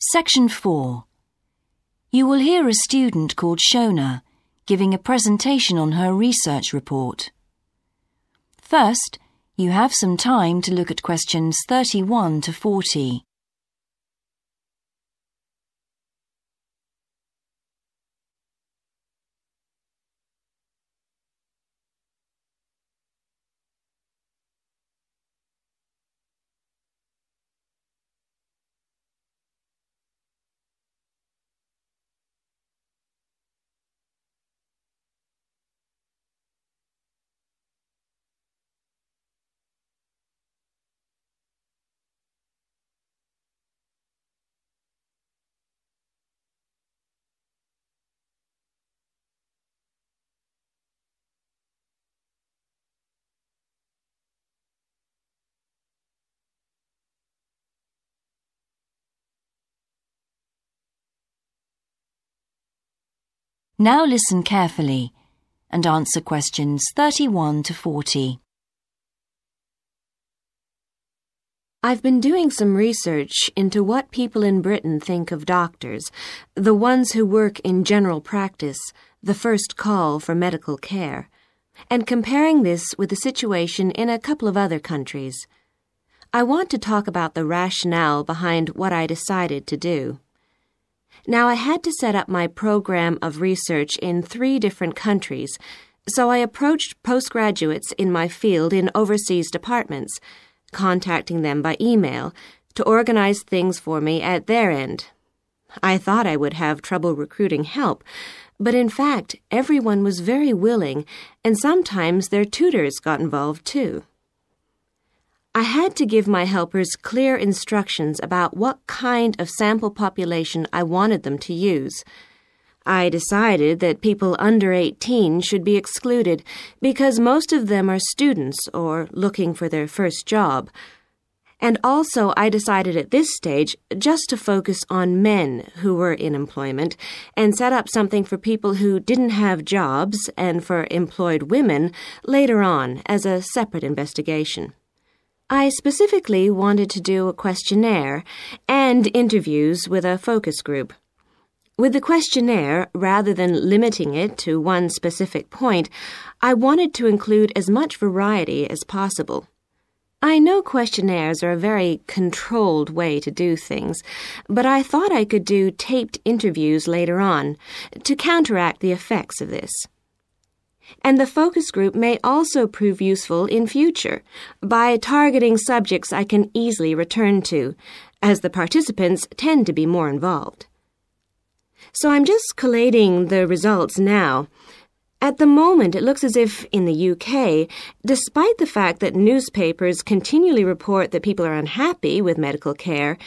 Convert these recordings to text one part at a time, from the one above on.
Section 4. You will hear a student called Shona giving a presentation on her research report. First, you have some time to look at questions 31 to 40. Now listen carefully and answer questions 31 to 40. I've been doing some research into what people in Britain think of doctors, the ones who work in general practice, the first call for medical care, and comparing this with the situation in a couple of other countries. I want to talk about the rationale behind what I decided to do. Now, I had to set up my program of research in 3 different countries, so I approached postgraduates in my field in overseas departments, contacting them by email to organize things for me at their end. I thought I would have trouble recruiting help, but in fact, everyone was very willing, and sometimes their tutors got involved too. I had to give my helpers clear instructions about what kind of sample population I wanted them to use. I decided that people under 18 should be excluded because most of them are students or looking for their first job. And also I decided at this stage just to focus on men who were in employment and set up something for people who didn't have jobs and for employed women later on as a separate investigation. I specifically wanted to do a questionnaire and interviews with a focus group. With the questionnaire, rather than limiting it to one specific point, I wanted to include as much variety as possible. I know questionnaires are a very controlled way to do things, but I thought I could do taped interviews later on to counteract the effects of this. And the focus group may also prove useful in future by targeting subjects I can easily return to, as the participants tend to be more involved. So I'm just collating the results now. At the moment, it looks as if in the UK, despite the fact that newspapers continually report that people are unhappy with medical care,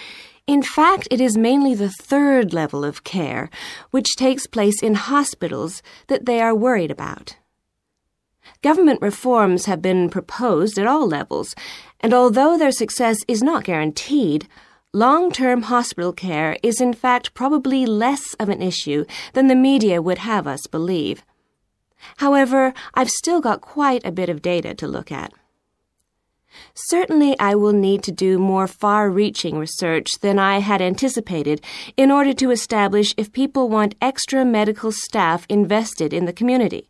in fact, it is mainly the 3rd level of care, which takes place in hospitals, that they are worried about. Government reforms have been proposed at all levels, and although their success is not guaranteed, long-term hospital care is in fact probably less of an issue than the media would have us believe. However, I've still got quite a bit of data to look at. Certainly, I will need to do more far-reaching research than I had anticipated in order to establish if people want extra medical staff invested in the community,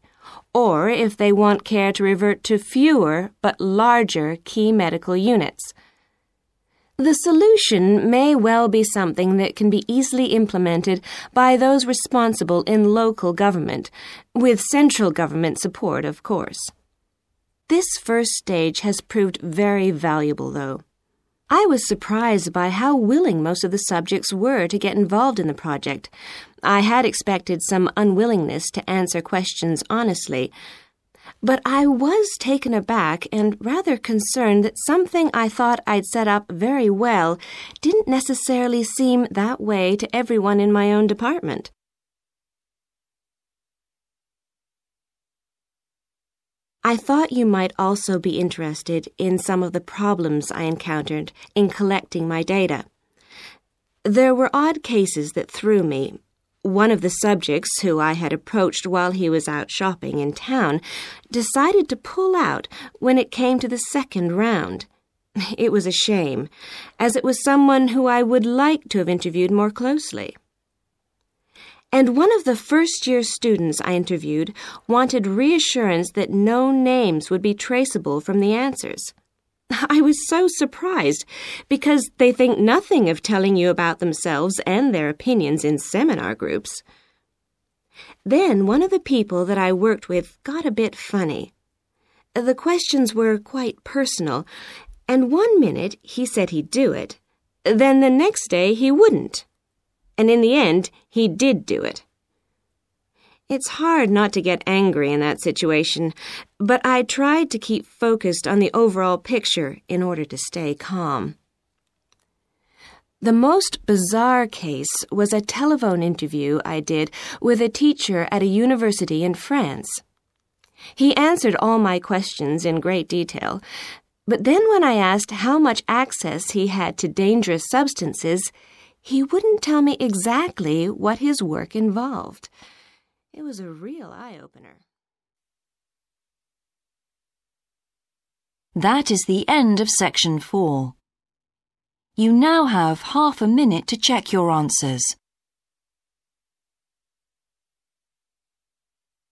or if they want care to revert to fewer but larger key medical units. The solution may well be something that can be easily implemented by those responsible in local government, with central government support, of course. This first stage has proved very valuable, though. I was surprised by how willing most of the subjects were to get involved in the project. I had expected some unwillingness to answer questions honestly, but I was taken aback and rather concerned that something I thought I'd set up very well didn't necessarily seem that way to everyone in my own department. I thought you might also be interested in some of the problems I encountered in collecting my data. There were odd cases that threw me. One of the subjects who I had approached while he was out shopping in town decided to pull out when it came to the 2nd round. It was a shame, as it was someone who I would like to have interviewed more closely. And one of the first-year students I interviewed wanted reassurance that no names would be traceable from the answers. I was so surprised, because they think nothing of telling you about themselves and their opinions in seminar groups. Then one of the people that I worked with got a bit funny. The questions were quite personal, and one minute he said he'd do it, then the next day he wouldn't. And in the end, he did do it. It's hard not to get angry in that situation, but I tried to keep focused on the overall picture in order to stay calm. The most bizarre case was a telephone interview I did with a teacher at a university in France. He answered all my questions in great detail, but then when I asked how much access he had to dangerous substances, he wouldn't tell me exactly what his work involved. It was a real eye-opener. That is the end of section 4. You now have half a minute to check your answers.